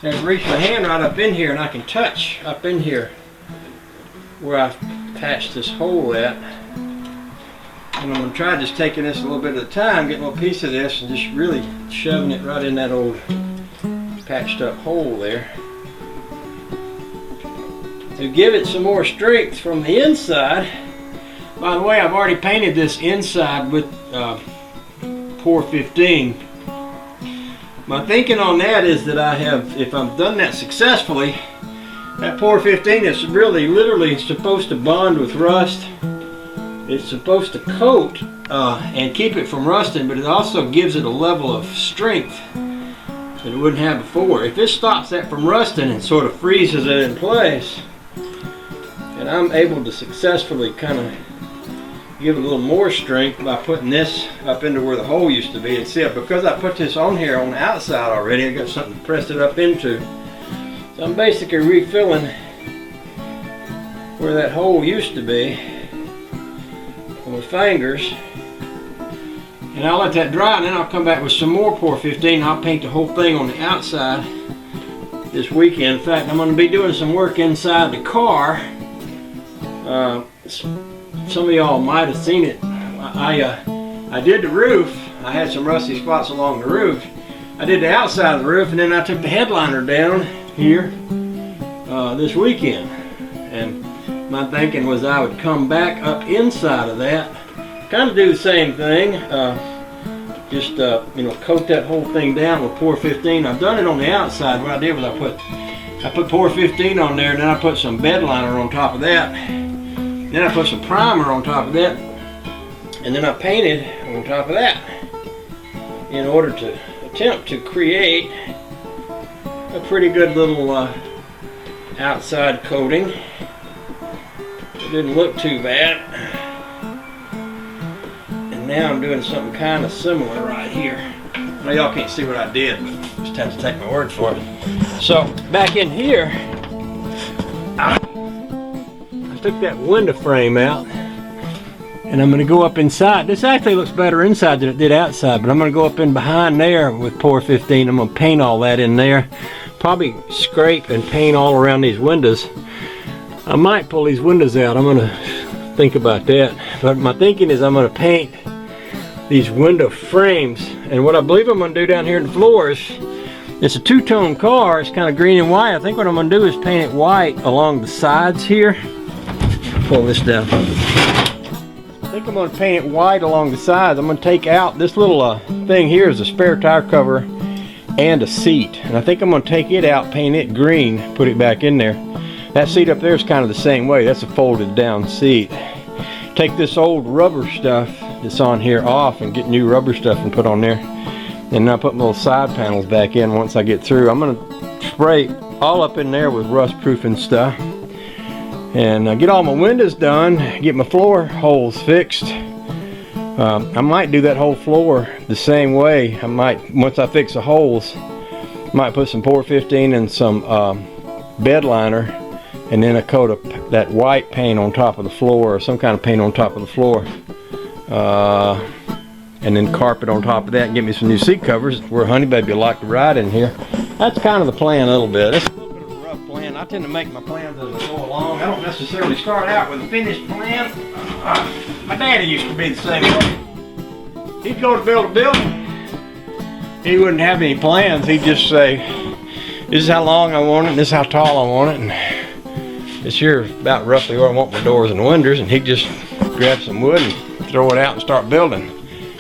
I can reach my hand right up in here and I can touch up in here where I've patched this hole at. And I'm going to try just taking this a little bit at a time, getting a little piece of this and just really shoving it right in that old patched up hole there. To give it some more strength from the inside. By the way, I've already painted this inside with Por 15. My thinking on that is that if I've done that successfully, that Por 15 is really literally supposed to bond with rust. It's supposed to coat and keep it from rusting, but it also gives it a level of strength that it wouldn't have before. If it stops that from rusting and sort of freezes it in place, and I'm able to successfully kind of give it a little more strength by putting this up into where the hole used to be. And see, because I put this on here on the outside already, I got something to press it up into. So I'm basically refilling where that hole used to be with fingers. And I'll let that dry, and then I'll come back with some more Por 15. And I'll paint the whole thing on the outside this weekend. In fact, I'm going to be doing some work inside the car. Some of y'all might have seen it. I did the roof. I had some rusty spots along the roof. I did the outside of the roof, and then I took the headliner down here this weekend. And my thinking was I would come back up inside of that, kind of do the same thing. Just coat that whole thing down with Por 15. I've done it on the outside. What I did was I put Por 15 on there, and then I put some bed liner on top of that. Then I put some primer on top of that, and then I painted on top of that in order to attempt to create a pretty good little outside coating. It didn't look too bad. And now I'm doing something kind of similar right here. I know y'all can't see what I did, but just have to take my word for it. So back in here, I took that window frame out, and I'm going to go up inside. This actually looks better inside than it did outside, but I'm going to go up in behind there with Por 15. I'm going to paint all that in there. Probably scrape and paint all around these windows. I might pull these windows out. I'm going to think about that. But my thinking is I'm going to paint these window frames. And what I believe I'm going to do down here in the floors, it's a two-tone car. It's kind of green and white. I think what I'm going to do is paint it white along the sides here. Pull this down. I think I'm going to paint it white along the sides. I'm going to take out this little thing here is a spare tire cover and a seat. And I think I'm going to take it out, paint it green, put it back in there. That seat up there is kind of the same way. That's a folded down seat. Take this old rubber stuff that's on here off and get new rubber stuff and put on there. And I'll put my little side panels back in once I get through. I'm going to spray all up in there with rust proofing stuff. And get all my windows done, get my floor holes fixed. I might do that whole floor the same way. I might, once I fix the holes, might put some Por 15 and some bed liner, and then a coat of that white paint on top of the floor, or some kind of paint on top of the floor. And then carpet on top of that, and get me some new seat covers where Honey Baby will like to ride in here. That's kind of the plan a little bit. It's a little bit of a rough plan. I tend to make my plans as I go along. I don't necessarily start out with a finished plan. My daddy used to be the same way. He'd go to build a building. He wouldn't have any plans. He'd just say, this is how long I want it, and this is how tall I want it, and this here is about roughly where I want my doors and windows, and he'd just grab some wood and throw it out and start building.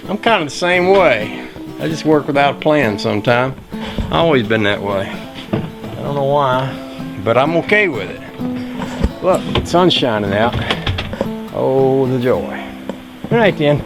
I'm kind of the same way. I just work without a plan sometimes. I've always been that way. I don't know why, but I'm okay with it. Look, the sun's shining out. Oh, the joy. All right then.